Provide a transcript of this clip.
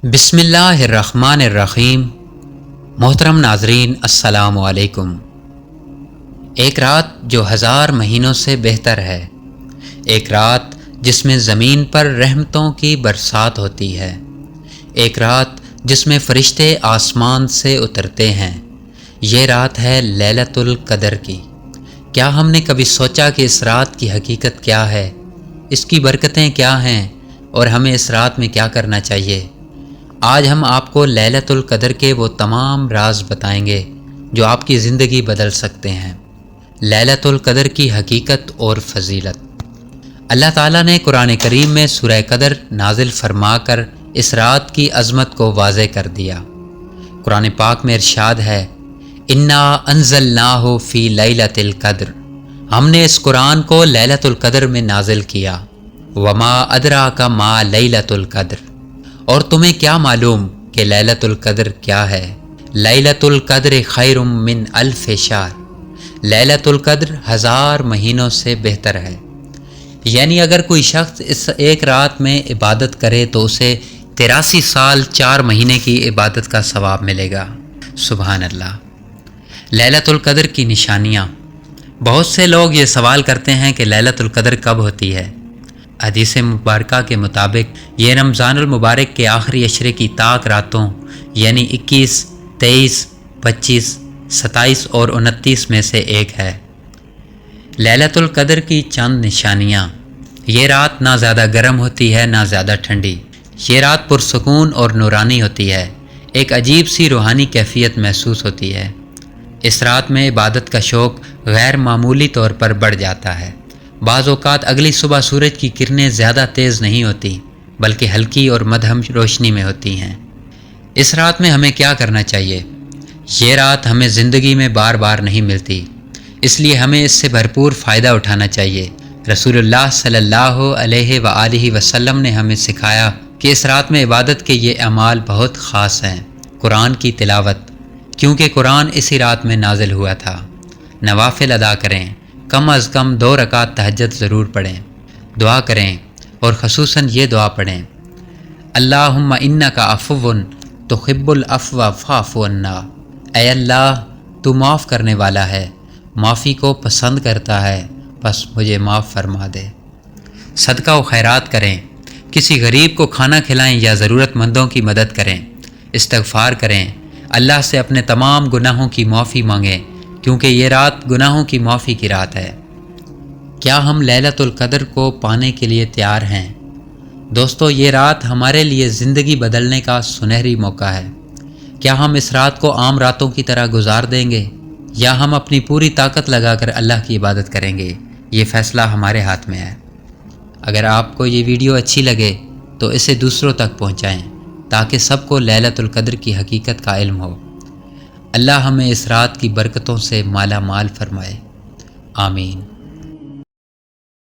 بسم اللہ الرحمن الرحیم۔ محترم ناظرین السلام علیکم۔ ایک رات جو 1000 مہینوں سے بہتر ہے، ایک رات جس میں زمین پر رحمتوں کی برسات ہوتی ہے، ایک رات جس میں فرشتے آسمان سے اترتے ہیں، یہ رات ہے لیلۃ القدر کی۔ کیا ہم نے کبھی سوچا کہ اس رات کی حقیقت کیا ہے، اس کی برکتیں کیا ہیں اور ہمیں اس رات میں کیا کرنا چاہیے؟ آج ہم آپ کو لیلۃ القدر کے وہ تمام راز بتائیں گے جو آپ کی زندگی بدل سکتے ہیں۔ لیلۃ القدر کی حقیقت اور فضیلت۔ اللہ تعالیٰ نے قرآن کریم میں سورہ قدر نازل فرما کر اس رات کی عظمت کو واضح کر دیا۔ قرآن پاک میں ارشاد ہے، انا انزلناہ فی لیلۃ القدر، ہم نے اس قرآن کو لیلۃ القدر میں نازل کیا۔ وما ادراک ما لیلۃ القدر، اور تمہیں کیا معلوم کہ لیلۃ القدر کیا ہے؟ لیلۃ القدر خیر من الف شہر، لیلۃ القدر 1000 مہینوں سے بہتر ہے۔ یعنی اگر کوئی شخص اس ایک رات میں عبادت کرے تو اسے 83 سال 4 مہینے کی عبادت کا ثواب ملے گا۔ سبحان اللہ۔ لیلۃ القدر کی نشانیاں۔ بہت سے لوگ یہ سوال کرتے ہیں کہ لیلۃ القدر کب ہوتی ہے؟ حدیث مبارکہ کے مطابق یہ رمضان المبارک کے آخری عشرے کی طاق راتوں یعنی 21، 23، 25، 27 اور 29 میں سے ایک ہے۔ لیلۃ القدر کی چند نشانیاں۔ یہ رات نہ زیادہ گرم ہوتی ہے نہ زیادہ ٹھنڈی، یہ رات پرسکون اور نورانی ہوتی ہے، ایک عجیب سی روحانی کیفیت محسوس ہوتی ہے۔ اس رات میں عبادت کا شوق غیر معمولی طور پر بڑھ جاتا ہے۔ بعض اوقات اگلی صبح سورج کی کرنیں زیادہ تیز نہیں ہوتی بلکہ ہلکی اور مدھم روشنی میں ہوتی ہیں۔ اس رات میں ہمیں کیا کرنا چاہیے؟ یہ رات ہمیں زندگی میں بار بار نہیں ملتی، اس لیے ہمیں اس سے بھرپور فائدہ اٹھانا چاہیے۔ رسول اللہ صلی اللہ علیہ وآلہ وسلم نے ہمیں سکھایا کہ اس رات میں عبادت کے یہ اعمال بہت خاص ہیں۔ قرآن کی تلاوت، کیونکہ قرآن اسی رات میں نازل ہوا تھا۔ نوافل ادا کریں، کم از کم 2 رکعت تہجد ضرور پڑھیں۔ دعا کریں اور خصوصاً یہ دعا پڑھیں، اللہم انک عفو تحب العفو فاعف عنا، اے اللہ تو معاف کرنے والا ہے، معافی کو پسند کرتا ہے، بس مجھے معاف فرما دے۔ صدقہ و خیرات کریں، کسی غریب کو کھانا کھلائیں یا ضرورت مندوں کی مدد کریں۔ استغفار کریں، اللہ سے اپنے تمام گناہوں کی معافی مانگیں، کیونکہ یہ رات گناہوں کی معافی کی رات ہے۔ کیا ہم لیلۃ القدر کو پانے کے لیے تیار ہیں؟ دوستو، یہ رات ہمارے لیے زندگی بدلنے کا سنہری موقع ہے۔ کیا ہم اس رات کو عام راتوں کی طرح گزار دیں گے یا ہم اپنی پوری طاقت لگا کر اللہ کی عبادت کریں گے؟ یہ فیصلہ ہمارے ہاتھ میں ہے۔ اگر آپ کو یہ ویڈیو اچھی لگے تو اسے دوسروں تک پہنچائیں تاکہ سب کو لیلۃ القدر کی حقیقت کا علم ہو۔ اللہ ہمیں اس رات کی برکتوں سے مالا مال فرمائے، آمین۔